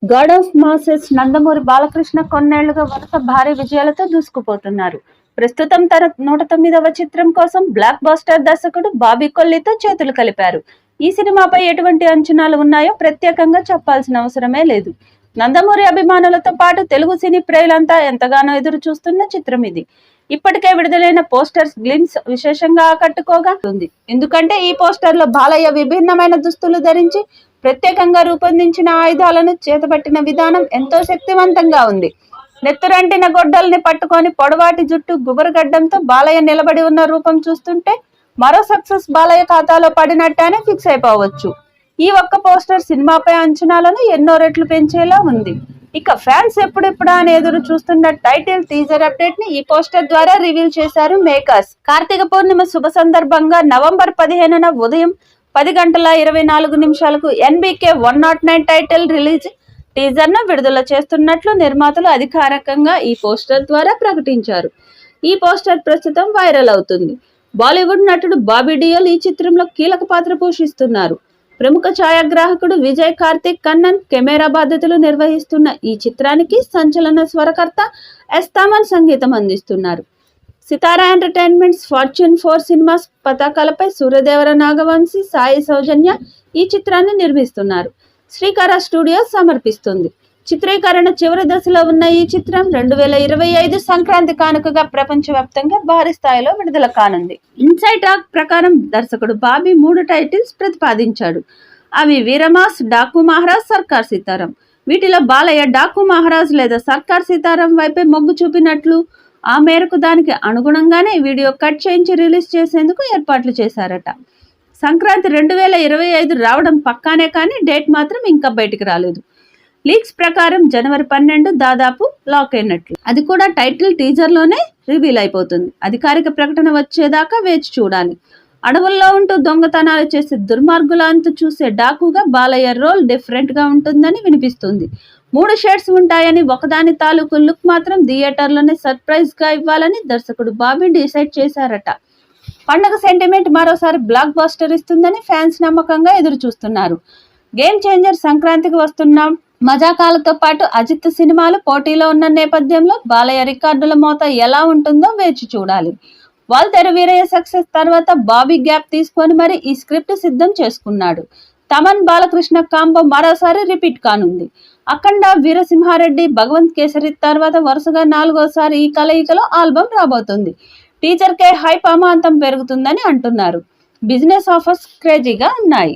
God of masses Nandamuri Balakrishna కొన్నేళ్లుగా వరుస భారీ విజయాలతో దూసుకుపోతున్నారు. ప్రస్తుతం తన 109వ చిత్రం కోసం బ్లాక్ బస్టర్ దర్శకుడు బాబీ కొల్లితో చేతులు కలిపారు. ఈ సినిమాపై ఎటువంటి అంచనాలు ఉన్నాయో ప్రత్యేకంగా చెప్పాల్సిన అవసరమే లేదు. నందమూరి అభిమానులతో పాటు తెలుగు సినీ ప్రియులంతా ఎంతగానో ఎదురు చూస్తున్న చిత్రం ఇది. ఇప్పటికే విడుదలైన పోస్టర్స్ గ్లిమ్స్ విశేషంగా ఆకట్టుకోగా ఉంది. ఎందుకంటే ఈ పోస్టర్ లో బాలయ్య విభిన్నమైన దుస్తులు ధరించి ప్రత్యేకంగా రూపొందించిన ఆయుధాలను చేతబట్టిన విధానం ఎంతో శక్తివంతంగా ఉంది. నెత్తురంటిన గొడ్డల్ని పట్టుకొని పొడవాటి జుట్టు గుబురుగడ్డంతో బాలయ్య నిలబడి ఉన్న రూపం చూస్తుంటే మరో సక్సెస్ బాలయ్య ఖాతాలో పడినట్టానే ఫిక్స్ అయిపోవచ్చు. ఈ ఒక్క పోస్టర్ సినిమాపై అంచనాలను ఎన్నో రెట్లు పెంచేలా ఉంది. ఇక ఫ్యాన్స్ ఎప్పుడెప్పుడా అని ఎదురు చూస్తున్న టైటిల్ టీజర్ అప్డేట్ ని ఈ పోస్టర్ ద్వారా రివీల్ చేశారు మేకర్స్. కార్తీక పౌర్ణిమ శుభ సందర్భంగా నవంబర్ 15న ఉదయం 10:24 NBK 109 టైటిల్ రిలీజ్ టీజర్ ను విడుదల చేస్తున్నట్లు నిర్మాతలు అధికారికంగా ఈ పోస్టర్ ద్వారా ప్రకటించారు. ఈ పోస్టర్ ప్రస్తుతం వైరల్ అవుతుంది. బాలీవుడ్ నటుడు బాబీ డియోల్ ఈ చిత్రంలో కీలక పాత్ర పోషిస్తున్నారు. ప్రముఖ ఛాయాగ్రాహకుడు విజయ్ కార్తిక్ కన్నన్ కెమెరా బాధ్యతలు నిర్వహిస్తున్న ఈ చిత్రానికి సంచలన స్వరకర్త ఎస్తామన్ సంగీతం అందిస్తున్నారు. సితారా entertainments, fortune 4 cinemas పతాకాలపై Suryadevara Nagavamsi, Sai సౌజన్య ఈ చిత్రాన్ని నిర్మిస్తున్నారు. శ్రీకర స్టూడియోస్ సమర్పిస్తుంది. చిత్రీకరణ చివరి దశలో ఉన్న ఈ చిత్రం 2025 సంక్రాంతి కానుకగా ప్రపంచవ్యాప్తంగా భారీ స్థాయిలో విడుదల కానుంది. ఇన్సైడ్ టాక్ ప్రకారం దర్శకుడు బాబీ 3 టైటిల్స్ ప్రతిపాదించాడు. అవి వీరమాస్, డాకు మహారాజ్, సర్కార్ సీతారాం. వీటిలో బాలయ్య డాకు మహారాజ్ లేదా సర్కార్ సీతారాం వైపే మొగ్గు చూపినట్లు, ఆ మేరకు దానికి అనుగుణంగానే వీడియో కట్ చేయించి రిలీజ్ చేసేందుకు ఏర్పాట్లు చేశారట. సంక్రాంతి 2025 రావడం పక్కానే కానీ డేట్ మాత్రం ఇంకా బయటికి రాలేదు. లీక్స్ ప్రకారం జనవరి 12 దాదాపు లాక్ అయినట్లు. అది కూడా టైటిల్ టీజర్లోనే రివీల్ అయిపోతుంది. అధికారిక ప్రకటన వచ్చేదాకా వేచి చూడాలి. అడవుల్లో ఉంటూ దొంగతనాలు చేసే దుర్మార్గుల అంతు చూసే డాకుగా బాలయ్య రోల్ డిఫరెంట్ గా ఉంటుందని వినిపిస్తుంది. 3 షేడ్స్ ఉంటాయని, ఒకదాని తాలూకు లుక్ మాత్రం థియేటర్లోనే సర్ప్రైజ్ గా ఇవ్వాలని దర్శకుడు బాబీ డిసైడ్ చేశారట. పండుగ సెంటిమెంట్ మరోసారి బ్లాక్ బస్టర్ ఇస్తుందని ఫ్యాన్స్ నమ్మకంగా ఎదురు చూస్తున్నారు. గేమ్ చేంజర్ సంక్రాంతికి వస్తున్నాం మజాకాలతో పాటు అజిత్ సినిమాలు పోటీలో ఉన్న నేపథ్యంలో బాలయ్య రికార్డుల మోత ఎలా ఉంటుందో వేచి చూడాలి. వాల్తేరు వీరయ్య సక్సెస్ తర్వాత బాబీ గ్యాప్ తీసుకొని మరి ఈ స్క్రిప్ట్ సిద్ధం చేసుకున్నాడు. తమన్ బాలకృష్ణ కాంబో మరోసారి రిపీట్ కానుంది. అఖండ, వీరసింహారెడ్డి, భగవంత్ కేసరి తర్వాత వరుసగా 4వసారి ఈ కలయికలో ఆల్బమ్ రాబోతుంది. టీజర్ కే హైప్ అమాంతం పెరుగుతుందని అంటున్నారు. బిజినెస్ ఆఫర్స్ క్రేజీగా ఉన్నాయి.